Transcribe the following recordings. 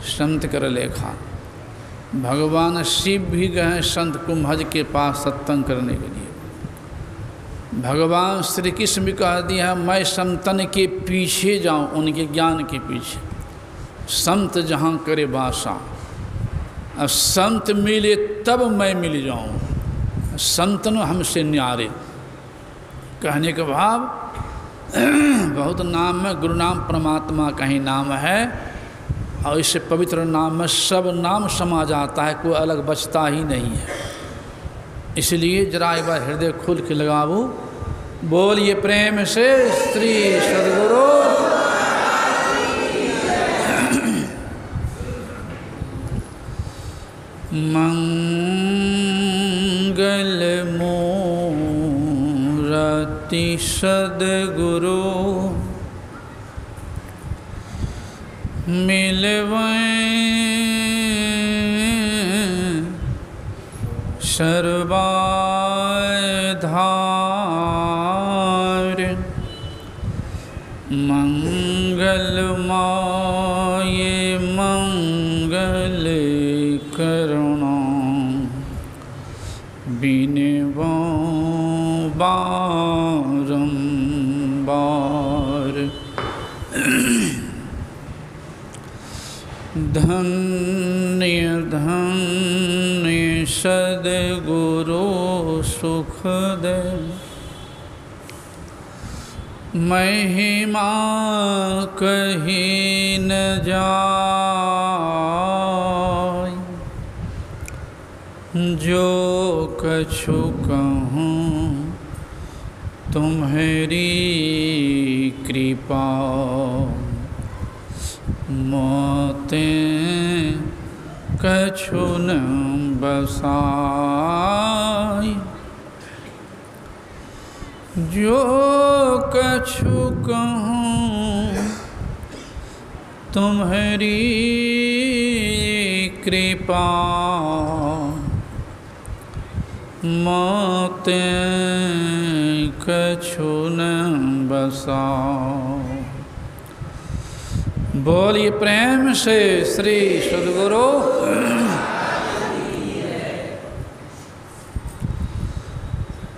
संत कर लेखा। भगवान शिव भी गए संत कुंभज के पास सत्संग करने के लिए। भगवान श्री कृष्ण भी कह दिया मैं संतन के पीछे जाऊं, उनके ज्ञान के पीछे। संत जहाँ करे बासा, अब संत मिले तब मैं मिल जाऊं, संतन हमसे न्यारे। कहने का भाव बहुत नाम में गुरु नाम परमात्मा का ही नाम है, और इससे पवित्र नाम में सब नाम समा जाता है, कोई अलग बचता ही नहीं है। इसलिए जरा एक बार हृदय खोल के लगाओ, बोलिए प्रेम से श्री सद्गुरु। मंगल मूरति सद्गुरु मिलवैं सर्वाधार। मंगलमय मंगल करुणा बिनवो बारंबार। धन्य धन्य सद्गुरु सुखदेव, महिमा कही न जाय। जो कछु कहूँ तुम्हारी कृपा, मोते कछु न बसाय। जो कछु कहूँ तुम्हारी कृपा, मोते कछु न बसाओ। बोलिए प्रेम से श्री सद्गुरु।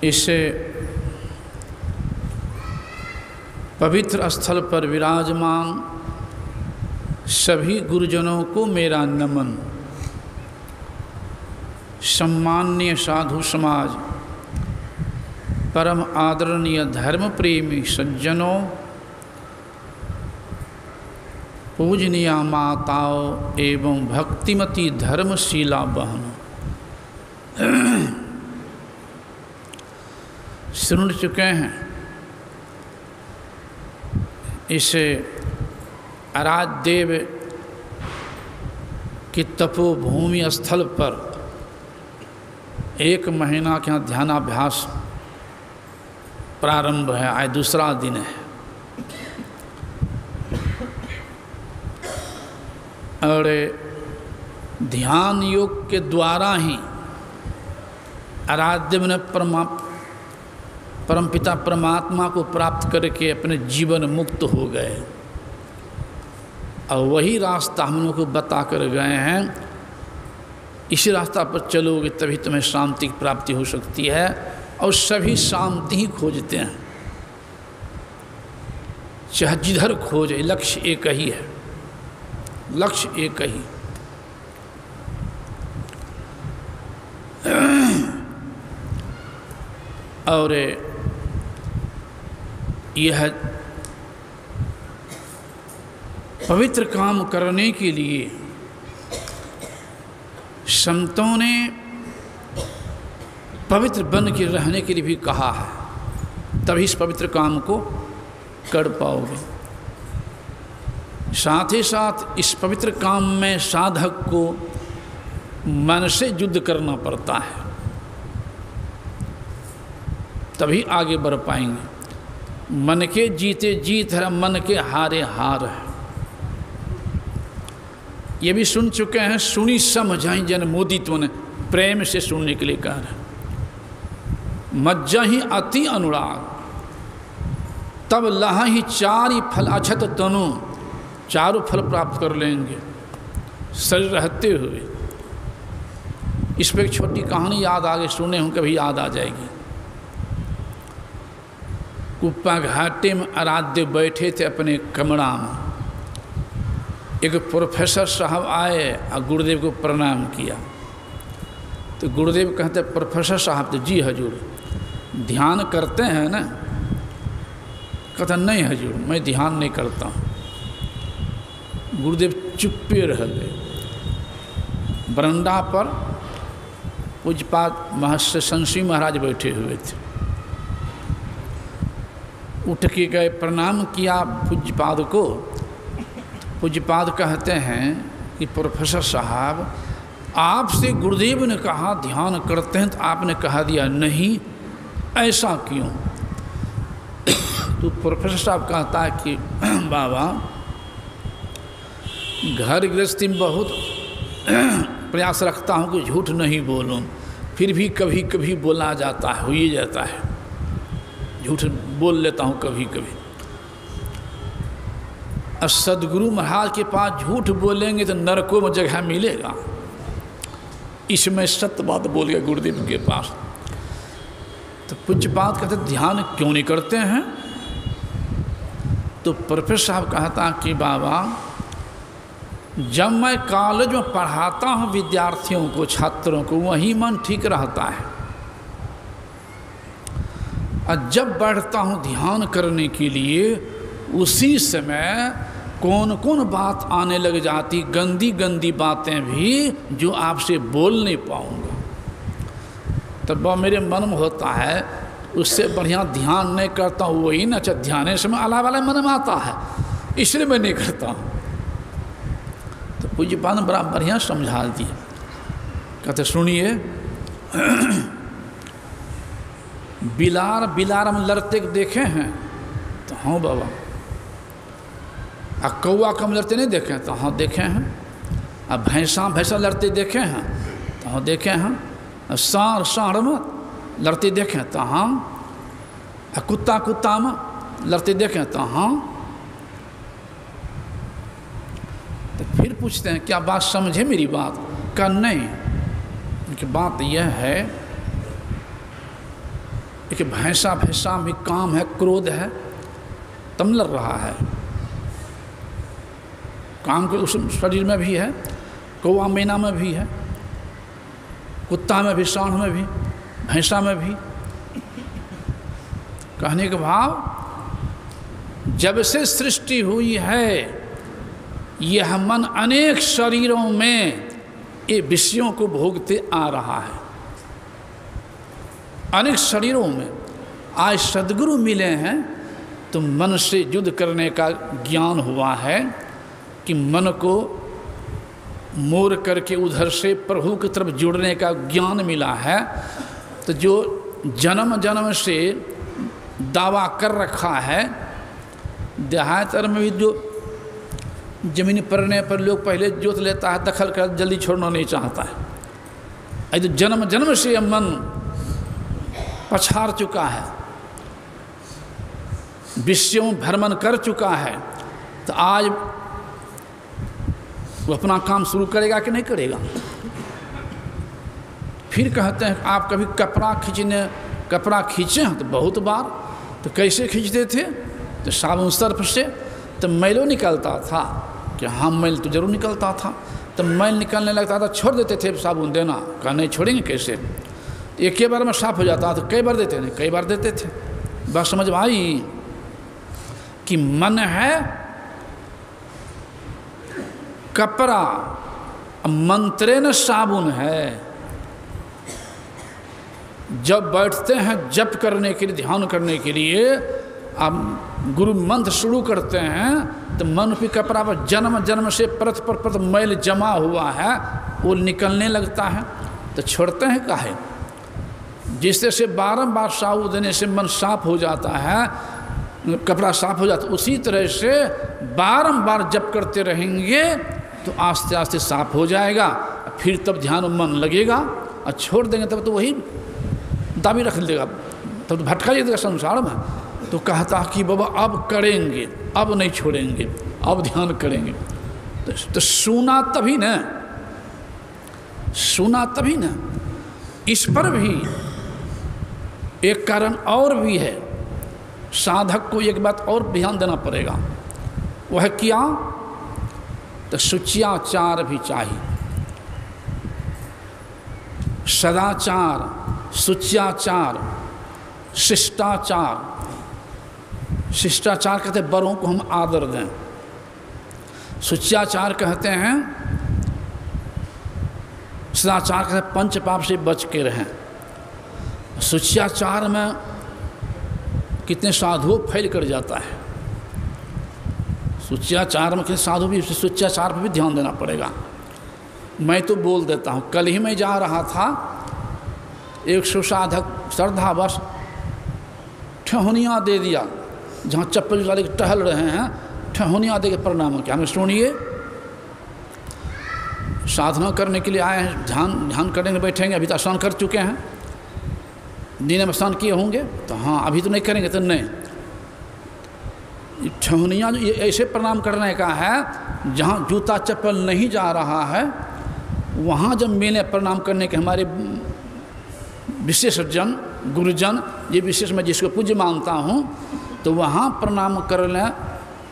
इस पवित्र स्थल पर विराजमान सभी गुरुजनों को मेरा नमन। सम्मान्य साधु समाज, परम आदरणीय धर्म प्रेमी सज्जनों, पूजनीय माताओं एवं भक्तिमती धर्मशीला बहनों, सुन चुके हैं इस आराध्य देव की तपोभूमि स्थल पर 1 महीना का ध्यानाभ्यास प्रारंभ है। आज दूसरा दिन है और ध्यान योग के द्वारा ही आराध्य ने परमपिता परमात्मा को प्राप्त करके अपने जीवन मुक्त हो गए। और वही रास्ता हम लोग को बता कर गए हैं, इसी रास्ता पर चलोगे तभी तुम्हें शांति की प्राप्ति हो सकती है। और सभी शांति ही खोजते हैं, चाहे जिधर खोजे, लक्ष्य एक ही है, लक्ष्य एक ही। और यह पवित्र काम करने के लिए संतों ने पवित्र बन के रहने के लिए भी कहा है, तभी इस पवित्र काम को कर पाओगे। साथ ही साथ इस पवित्र काम में साधक को मन से युद्ध करना पड़ता है, तभी आगे बढ़ पाएंगे। मन के जीते जीत है, मन के हारे हार है। ये भी सुन चुके हैं, सुनी समझाई जन मोदित्व ने प्रेम से सुनने के लिए कह रहे। मज्जा ही अति अनुराग, तब लहा ही चारि फल अछत तनु, चारों फल प्राप्त कर लेंगे। शरीर रहते हुए। इस पर एक छोटी कहानी याद आगे सुने हूँ, कभी याद आ जाएगी। कुप्पा घाटे में आराध्य बैठे थे अपने कमरा में। एक प्रोफेसर साहब आए और गुरुदेव को प्रणाम किया। तो गुरुदेव कहते प्रोफेसर साहब, तो जी हजूर ध्यान करते हैं ना? कहता नहीं हजूर मैं ध्यान नहीं करता हूँ। गुरुदेव चुप्पे रह गए। बरंडा पर पूज्यपाद महर्षि संसी महाराज बैठे हुए थे। उठ के गए, प्रणाम किया पूज्यपाद को। पूज्यपाद कहते हैं कि प्रोफेसर साहब आपसे गुरुदेव ने कहा ध्यान करते हैं, तो आपने कहा दिया नहीं, ऐसा क्यों? तो प्रोफेसर साहब कहता है कि बाबा घर गृहस्थी में बहुत प्रयास रखता हूँ कि झूठ नहीं बोलूँ, फिर भी कभी कभी बोला जाता है, हो ही जाता है, झूठ बोल लेता हूँ कभी कभी। अब सदगुरु महाराज के पास झूठ बोलेंगे तो नरकों में जगह मिलेगा। इसमें सत्य बात बोल गया गुरुदेव के पास। तो पूज्यपाद कहते ध्यान क्यों नहीं करते हैं? तो प्रोफेसर साहब कहता कि बाबा जब मैं कॉलेज में पढ़ाता हूँ विद्यार्थियों को, छात्रों को, वही मन ठीक रहता है, और जब बैठता हूँ ध्यान करने के लिए उसी समय कौन कौन बात आने लग जाती, गंदी गंदी बातें भी जो आपसे बोल नहीं पाऊँगा। तब वह मेरे मन में होता है, उससे बढ़िया ध्यान नहीं करता हूँ, वही न ध्यान समय अलावा वाला मन में आता है, इसलिए मैं नहीं करता हूँ। तो पूज्यपाद ने बड़ा बढ़िया समझा दिया। कहते सुनिए, बिलार में लड़ते देखे हैं? तो हाँ बाबा। और कौआ कम लड़ते नहीं देखे? तो हाँ देखे हैं। अब भैंसा लड़ते देखे हैं? तो हाँ देखे हैं। और सांड में लड़ते देखे? तो हाँ। और कुत्ता में लड़ते देखे? तो हाँ। तो फिर पूछते हैं क्या बात समझे मेरी बात? का नहीं, उनकी बात यह है कि भैंसा में काम है, क्रोध है, तब लड़ रहा है। काम के उस शरीर में भी है, कौआ मैना में भी है, कुत्ता में भी, सांड में भी, भैंसा में भी। कहने के भाव, जब से सृष्टि हुई है यह मन अनेक शरीरों में ये विषयों को भोगते आ रहा है। अनेक शरीरों में आज सद्गुरु मिले हैं तो मन से युद्ध करने का ज्ञान हुआ है कि मन को मोड़ करके उधर से प्रभु की तरफ जुड़ने का ज्ञान मिला है। तो जो जन्म जन्म से दावा कर रखा है, देहात में भी जो जमीन पड़ने पर लोग पहले जोत लेता है, दखल कर जल्दी छोड़ना नहीं चाहता है। तो जन्म जन्म से मन पछाड़ चुका है, विषयों भ्रमण कर चुका है, तो आज वो अपना काम शुरू करेगा कि नहीं करेगा? फिर कहते हैं आप कभी कपड़ा खींचे हैं? तो बहुत बार। तो कैसे खींचते थे? तो साबुन सर्फ से। तो मैलों निकलता था कि हाँ मैल तो जरूर निकलता था। तो मैल निकलने लगता था, छोड़ देते थे साबुन देना। कहा नहीं छोड़ेंगे कैसे, एक ही बार में साफ हो जाता। तो कई बार देते नहीं, कई बार देते थे। बस समझ में आई कि मन है कपड़ा, मंत्रे न साबुन है। जब बैठते हैं जप करने के लिए, ध्यान करने के लिए, अब गुरु मंत्र शुरू करते हैं तो मन पे कपड़ा पर जन्म जन्म से परत पर परत मैल जमा हुआ है, वो निकलने लगता है। तो छोड़ते हैं काहे? जिससे से बारंबार साबुन देने से मन साफ हो जाता है, कपड़ा साफ हो जाता है। उसी तरह से बारंबार जप करते रहेंगे तो आस्ते आस्ते साफ हो जाएगा। फिर तब ध्यान मन लगेगा, और छोड़ देंगे तब तो वही दाबी रख देगा, तब तो भटका जाएगा संसार में। तो कहता कि बाबा अब करेंगे, अब नहीं छोड़ेंगे, अब ध्यान करेंगे। तो सुना तभी न, सुना तभी न। इस पर भी एक कारण और भी है, साधक को एक बात और ध्यान देना पड़ेगा। वह क्या? तो शुच्याचार भी चाहिए, सदाचार, शुच्याचार, शिष्टाचार। शिष्टाचार कहते हैं बड़ों को हम आदर दें, शुच्याचार कहते हैं, सदाचार कहते हैं पंच पाप से बच के रहें। शुच्याचार में कितने साधु फैल कर जाता है, शुच्याचार में कितने साधु भी, शुच्याचार पर भी ध्यान देना पड़ेगा। मैं तो बोल देता हूँ, कल ही मैं जा रहा था, एक सुसाधक श्रद्धावश ठहनिया दे दिया, जहाँ चप्पल वाले टहल रहे हैं, ठहनिया दे के प्रणाम किया। हमें सुनिए, साधना करने के लिए आए हैं, ध्यान करेंगे, बैठेंगे, अभी तो स्नान कर चुके हैं, दिन में स्नान किए होंगे, तो हाँ अभी तो नहीं करेंगे, तो नहीं। ठहनिया ये ऐसे प्रणाम करने का है जहाँ जूता चप्पल नहीं जा रहा है, वहाँ जब मैंने प्रणाम करने के हमारे विशेष जन, गुरुजन, ये विशेष मैं जिसको पूज्य मानता हूँ, तो वहाँ प्रणाम करना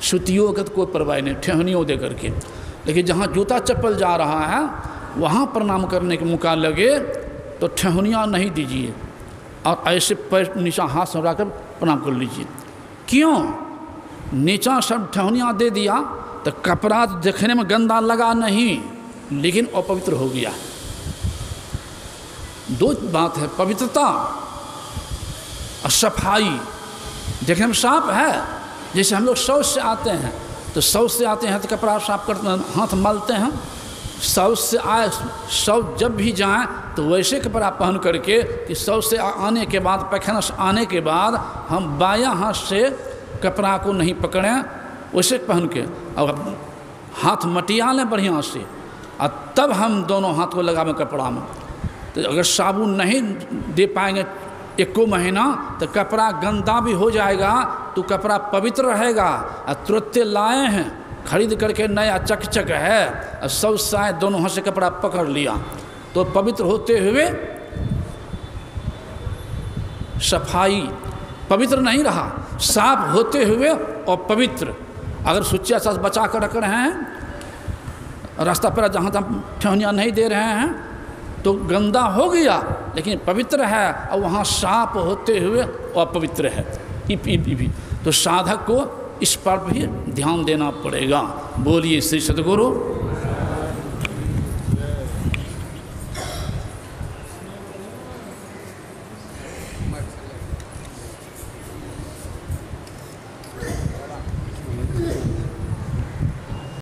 श्रुतियों का तो कोई परवाह नहीं, ठहनियों दे करके। लेकिन जहाँ जूता चप्पल जा रहा है वहाँ प्रणाम करने के मौका लगे तो ठहनियाँ नहीं दीजिए, और ऐसे पैर नीचा हाथ सड़ा कर प्रणाम कर लीजिए। क्यों? नीचा सब ठहनियाँ दे दिया तो कपड़ा देखने में गंदा लगा नहीं, लेकिन अपवित्र हो गया। दो बात है, पवित्रता और सफाई। देखने में साफ है, जैसे हम लोग शौच से आते हैं, तो शौच से आते हैं तो कपड़ा साफ करते हैं, हाथ मलते हैं। शौच से आए, शौच जब भी जाएं तो वैसे कपड़ा पहन करके कि शौच से आने के बाद, पैखाना से आने के बाद हम बायां हाथ से कपड़ा को नहीं पकड़ें, वैसे पहन के और हाथ मटिया लें बढ़िया से, और तब हम दोनों हाथ को लगावें कपड़ा में। तो अगर साबुन नहीं दे पाएंगे एको महीना तो कपड़ा गंदा भी हो जाएगा, तो कपड़ा पवित्र रहेगा। और तुरंत लाए हैं खरीद करके नया चकचक है, और सब साए दोनों हाथ से कपड़ा पकड़ लिया, तो पवित्र होते हुए सफाई, पवित्र नहीं रहा, साफ होते हुए और पवित्र। अगर सुच्चा सा बचा कर रख रहे हैं, रास्ता पर जहाँ तक ठहनियाँ नहीं दे रहे हैं, तो गंदा हो गया, लेकिन पवित्र है, और वहाँ साफ होते हुए अपवित्र है। भी तो साधक को इस पर भी ध्यान देना पड़ेगा। बोलिए श्री सद्गुरु।